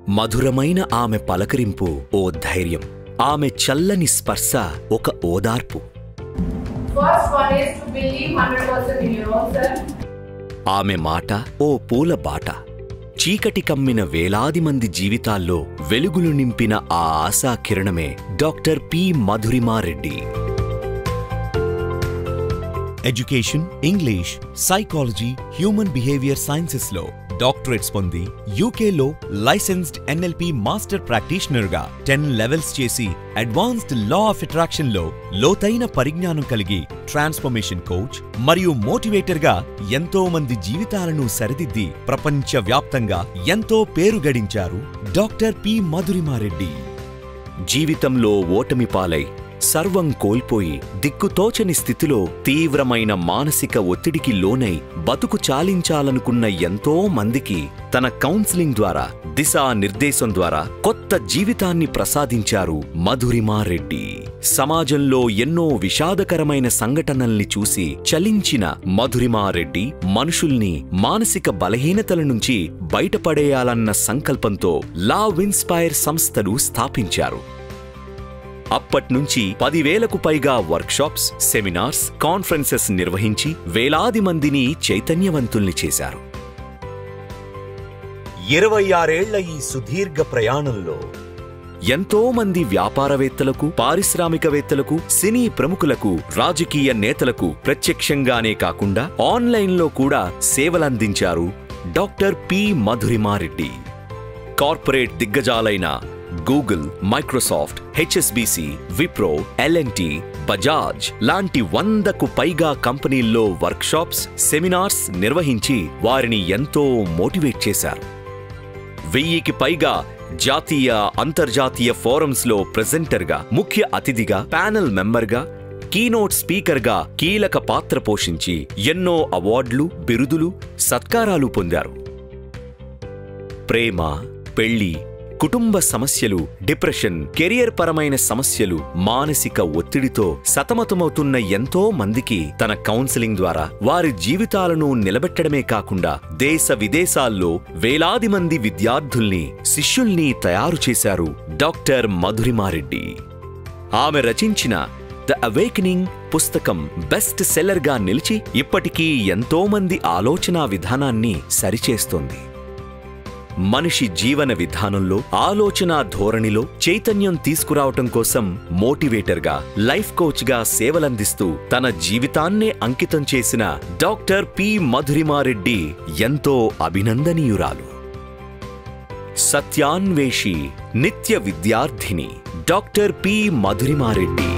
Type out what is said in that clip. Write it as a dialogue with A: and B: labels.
A: మధురమైన ఆమె పలకరింపు ఓ ధైర్యం, ఆమె చల్లని స్పర్శ ఒక ఓదార్పు. ఆమె మాట ఓ పూల బాట, చీకటి కమ్మిన వేలాది మంది జీవితాల్లో వెలుగులు నింపిన ఆ ఆశా కిరణమే doctor P. Madhurima Reddy.
B: Education, English, psychology, human behaviour sciences లో డాక్టరేట్స్ పొంది యూకేలో లైసెన్స్డ్ ఎన్ఎల్పి మాస్టర్ ప్రాక్టీషనర్ గా 10 లెవెల్స్ చేసి అడ్వాన్స్డ్ లా ఆఫ్ అట్రాక్షన్ లో లోతైన పరిజ్ఞానం కలిగి ట్రాన్స్ఫర్మేషన్ కోచ్ మరియు మోటివేటర్ గా ఎంతో మంది జీవితాలను సరిదిద్ది ప్రపంచవ్యాప్తంగా ఎంతో పేరు గడించారు డాక్టర్ పి. మధురిమా రెడ్డి.
A: జీవితంలో ఓటమి పాలై సర్వం కోల్పోయి దిక్కుతోచని స్థితిలో తీవ్రమైన మానసిక ఒత్తిడికి లోనై బతుకు చాలించాలనుకున్న ఎంతో మందికి తన కౌన్సిలింగ్ ద్వారా, దిశానిర్దేశం ద్వారా కొత్త జీవితాన్ని ప్రసాదించారు మధురిమా రెడ్డి. సమాజంలో ఎన్నో విషాదకరమైన సంఘటనల్ని చూసి చలించిన మధురిమా రెడ్డి మనుషుల్ని మానసిక బలహీనతల నుంచి బయటపడేయాలన్న సంకల్పంతో లవ్ ఇన్స్పైర్ సంస్థలు స్థాపించారు. అప్పట్నుంచి 10,000కు పైగా వర్క్షాప్స్, సెమినార్స్, కాన్ఫరెన్సెస్ నిర్వహించి వేలాది మందిని చైతన్యవంతుల్ని చేశారు.
B: 26 ఏళ్ల ఈ సుదీర్ఘ ప్రయాణంలో
A: ఎంతో మంది వ్యాపారవేత్తలకు, పారిశ్రామికవేత్తలకు, సినీ ప్రముఖులకు, రాజకీయ నేతలకు ప్రత్యక్షంగానే కాకుండా ఆన్లైన్లో కూడా సేవలందించారు doctor P. Madhurima Reddy. Corporate దిగ్గజాలైన Google, Microsoft, HSBC, Wipro, L&T, Bajaj లాంటి 100కు పైగా కంపెనీల్లో వర్క్షాప్స్, సెమినార్స్ నిర్వహించి వారిని ఎంతో మోటివేట్ చేశారు. 1000కి పైగా జాతీయ, అంతర్జాతీయ ఫోరమ్స్లో ప్రెజెంటర్గా, ముఖ్య అతిథిగా, ప్యానెల్ మెంబర్గా, కీనోట్ స్పీకర్గా కీలక పాత్ర పోషించి ఎన్నో అవార్డులు, బిరుదులు, సత్కారాలు పొందారు. ప్రేమ, పెళ్లి, కుటుంబ సమస్యలు, డిప్రెషన్, కెరియర్ పరమైన సమస్యలు, మానసిక ఒత్తిడితో సతమతమవుతున్న ఎంతో మందికి తన కౌన్సిలింగ్ ద్వారా వారి జీవితాలను నిలబెట్టడమే కాకుండా దేశ విదేశాల్లో వేలాది మంది విద్యార్థుల్ని, శిష్యుల్ని తయారు చేశారు డాక్టర్ మధురిమా రెడ్డి. ఆమె రచించిన ద అవేకనింగ్ పుస్తకం బెస్ట్ సెల్లర్గా నిలిచి ఇప్పటికీ ఎంతో మంది ఆలోచనా విధానాన్ని సరిచేస్తోంది. మనిషి జీవన విధానంలో, ఆలోచనా ధోరణిలో చైతన్యం తీసుకురావటం కోసం మోటివేటర్గా, లైఫ్ కోచ్గా సేవలందిస్తూ తన జీవితాన్నే అంకితం చేసిన డాక్టర్ పి. మధురిమా రెడ్డి ఎంతో అభినందనీయురాలు. సత్యాన్వేషి, నిత్య విద్యార్థిని డాక్టర్ పి. మధురిమా రెడ్డి.